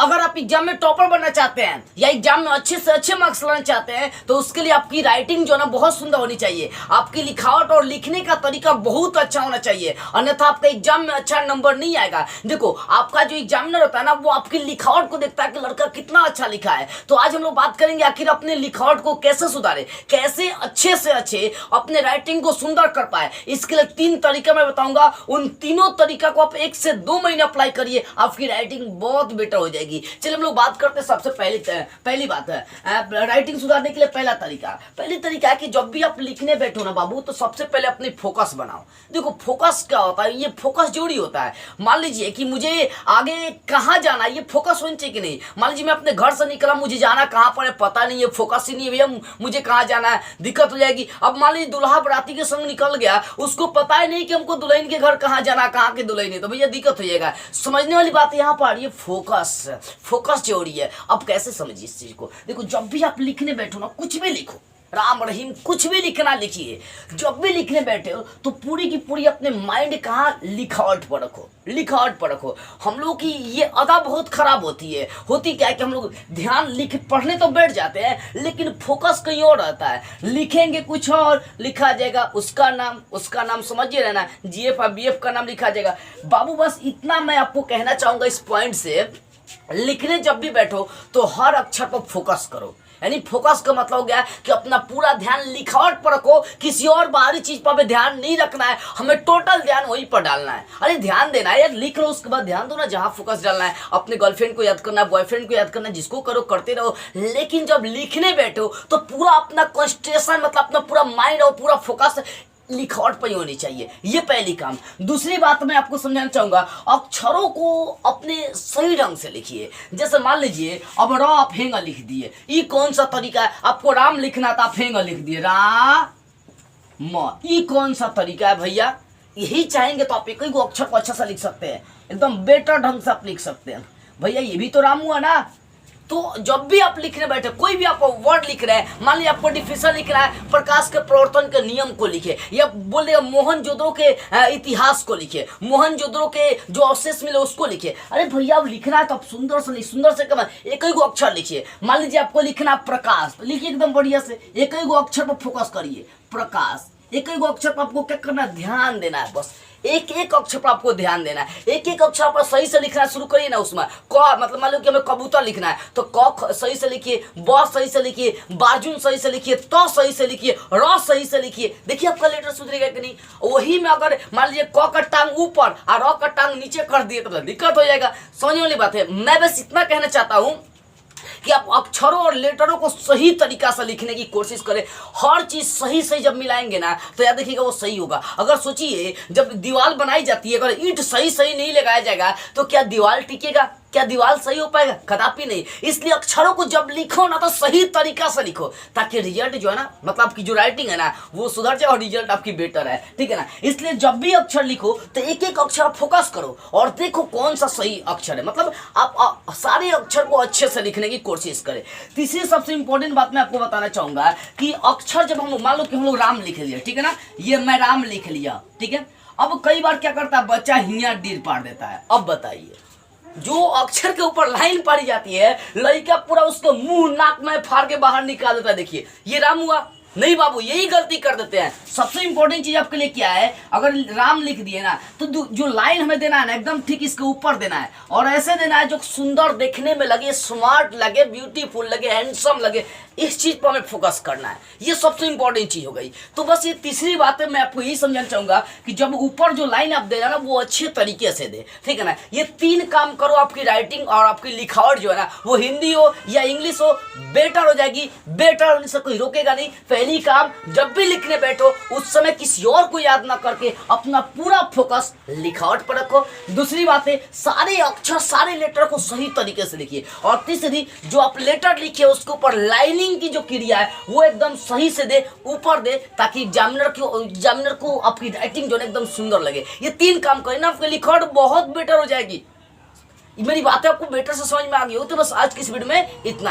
अगर आप एग्जाम में टॉपर बनना चाहते हैं या एग्जाम में अच्छे से अच्छे मार्क्स लाना चाहते हैं तो उसके लिए आपकी राइटिंग जो है ना बहुत सुंदर होनी चाहिए। आपकी लिखावट और लिखने का तरीका बहुत अच्छा होना चाहिए, अन्यथा आपका एग्जाम में अच्छा नंबर नहीं आएगा। देखो, आपका जो एग्जामिनर होता है ना वो आपकी लिखावट को देखता है कि लड़का कितना अच्छा लिखा है। तो आज हम लोग बात करेंगे आखिर अपने लिखावट को कैसे सुधारे, कैसे अच्छे से अच्छे अपने राइटिंग को सुंदर कर पाए। इसके लिए 3 तरीका मैं बताऊंगा। उन तीनों तरीका को आप 1 से 2 महीने अप्लाई करिए, आपकी राइटिंग बहुत बेटर हो जाएगी। चलिए हम लोग बात करते हैं। सबसे पहली बात है राइटिंग सुधारने के लिए पहली तरीका है कि जब भी आप लिखने बैठो ना बाबू, तो सबसे पहले अपनी फोकस बनाओ। देखो फोकस क्या होता है, ये फोकस जरूरी होता है। मान लीजिए कि मुझे आगे कहाँ जाना है, ये फोकस होनी चाहिए कि नहीं। मान लीजिए मैं अपने घर से निकला, मुझे जाना कहाँ पर है पता नहीं है, फोकस ही नहीं है भैया, मुझे कहाँ जाना है, दिक्कत हो जाएगी। अब मान लीजिए दुल्हा बराती के संग निकल गया, उसको पता ही नहीं कि हमको दुल्हन के घर कहाँ जाना, कहाँ के दुल्हन है, तो भैया दिक्कत हो जाएगा। समझने वाली बात यहाँ पर ये फोकस जरूरी है। अब कैसे समझिए इस चीज को। देखो, जब भी आप लिखने बैठो ना, कुछ भी लिखो, राम रहीम कुछ भी लिखना लिखिए। जब भी लिखने बैठे हो तो पूरी की पूरी अपने माइंड कहाँ लिखावट पर रखो। हम लोग की ये अदा बहुत खराब होती क्या है कि हम लोग ध्यान पढ़ने तो बैठ जाते हैं, लेकिन फोकस कहीं और रहता है। लिखेंगे कुछ और, लिखा जाएगा उसका नाम समझिए रहना, जीएफ और बीएफ का नाम लिखा जाएगा। बाबू बस इतना मैं आपको कहना चाहूंगा इस पॉइंट से, लिखने जब भी बैठो तो हर अक्षर पर फोकस करो। यानी फोकस का मतलब हो गया कि अपना पूरा ध्यान लिखावट पर रखो, किसी और बाहरी चीज पर ध्यान नहीं रखना है, हमें टोटल ध्यान वहीं पर डालना है। अरे ध्यान देना है यार, लिख लो उसके बाद ध्यान दो ना, जहां फोकस डालना है। अपने गर्लफ्रेंड को याद करना है, बॉयफ्रेंड को याद करना है, जिसको करो करते रहो, लेकिन जब लिखने बैठो तो पूरा अपना कंसंट्रेशन, मतलब अपना पूरा माइंड और पूरा फोकस लिखावट पर ही होनी चाहिए। ये पहली काम। दूसरी बात मैं आपको समझाना चाहूंगा, अक्षरों को अपने सही ढंग से लिखिए। जैसे मान लीजिए अब र आप हेंगा लिख दिए, ये कौन सा तरीका है? आपको राम लिखना था, आप हेंगा लिख दिए राम, ये कौन सा तरीका है भैया? यही चाहेंगे तो आप एक ही अक्षर को अच्छा सा लिख सकते हैं, एकदम बेटर ढंग से आप लिख सकते हैं। भैया ये भी तो राम हुआ ना। तो जब भी आप लिखने बैठे, कोई भी आप वर्ड लिख रहे हैं, मान लीजिए आपको डिफिनेशन लिख रहा है, प्रकाश के प्रवर्तन के नियम को लिखे, या बोले मोहनजोदड़ो के इतिहास को लिखे, मोहनजोदड़ो के जो अवशेष मिले उसको लिखे। अरे भैया अब लिखना है तो आप सुंदर से कम एक ही अक्षर लिखिए। मान लीजिए आपको लिखना प्रकाश, तो लिखिए एकदम बढ़िया से, एक ही अक्षर पर फोकस करिए, प्रकाश। एक ही अक्षर पर आपको क्या करना है? ध्यान देना है। बस एक अक्षर पर आपको ध्यान देना है। एक अक्षर पर सही से लिखना शुरू करिए ना। उसमें क, मतलब मान लो कि हमें कबूतर लिखना है तो क सही से लिखिए, ब सही से लिखिए, बाजुन सही से लिखिए, त सही से लिखिए, र सही से लिखिए। देखिए आपका लेटर सुधरेगा कि नहीं। वही में अगर मान लीजिए क का टांग ऊपर और र का टांग नीचे कर दिए तो दिक्कत हो जाएगा। समझने वाली बात है। मैं बस इतना कहना चाहता हूँ कि आप अक्षरों और लेटरों को सही तरीका से लिखने की कोशिश करें। हर चीज सही जब मिलाएंगे ना तो याद रखिएगा वो सही होगा। अगर सोचिए जब दीवार बनाई जाती है, अगर ईंट सही नहीं लगाया जाएगा तो क्या दीवार टिकेगा? क्या दीवार सही हो पाएगा? कदापि नहीं। इसलिए अक्षरों को जब लिखो ना तो सही तरीका से लिखो, ताकि रिजल्ट जो है ना, मतलब आपकी जो राइटिंग है ना वो सुधर जाए और रिजल्ट आपकी बेटर है। ठीक है ना। इसलिए जब भी अक्षर लिखो तो एक अक्षर फोकस करो और देखो कौन सा सही अक्षर है। मतलब आप सारे अक्षर को अच्छे से लिखने की कोशिश करें। तीसरी सबसे इंपॉर्टेंट बात मैं आपको बताना चाहूंगा कि अक्षर जब हम मान लो कि हम लोग राम लिख लिया, ठीक है ना, ये मैं राम लिख लिया, ठीक है। अब कई बार क्या करता है बच्चा हिया डीर पाड़ देता है। अब बताइए, जो अक्षर के ऊपर लाइन पड़ी जाती है, लड़का पूरा उसको मुंह नाक में फाड़ के बाहर निकाल देता है। देखिए ये राम हुआ नहीं बाबू, यही गलती कर देते हैं। सबसे इंपॉर्टेंट चीज आपके लिए क्या है, अगर राम लिख दिए ना तो जो लाइन हमें देना है ना एकदम ठीक इसके ऊपर देना है, और ऐसे देना है जो सुंदर देखने में लगे, स्मार्ट लगे, ब्यूटीफुल लगे, हैंडसम लगे। इस चीज पर हमें फोकस करना है। ये सबसे इंपॉर्टेंट चीज हो गई। तो बस ये तीसरी बात है, मैं आपको यही समझाना चाहूंगा कि जब ऊपर जो लाइन आप दे रहे ना वो अच्छे तरीके से दे। ठीक है ना। ये 3 काम करो, आपकी राइटिंग और आपकी लिखावट जो है ना वो हिंदी हो या इंग्लिश हो बेटर हो जाएगी। बेटर होने से कोई रोकेगा नहीं। पहली काम, जब भी लिखने बैठो उस समय किसी और को याद ना करके अपना पूरा फोकस लिखावट पर रखो। दूसरी बात है, सारे अक्षर सारे लेटर को सही तरीके से लिखिए। और तीसरी, जो आप लेटर लिखिए उसके ऊपर लाइनिंग की जो क्रिया है वो एकदम सही से दे, ऊपर दे, ताकि एग्जामिनर को आपकी राइटिंग जो है एकदम सुंदर लगे। ये 3 काम करें ना, आपकी लिखावट बहुत बेटर हो जाएगी। मेरी बातें आपको बेटर से समझ में आ गई हो तो बस आज की इस वीडियो में इतना है।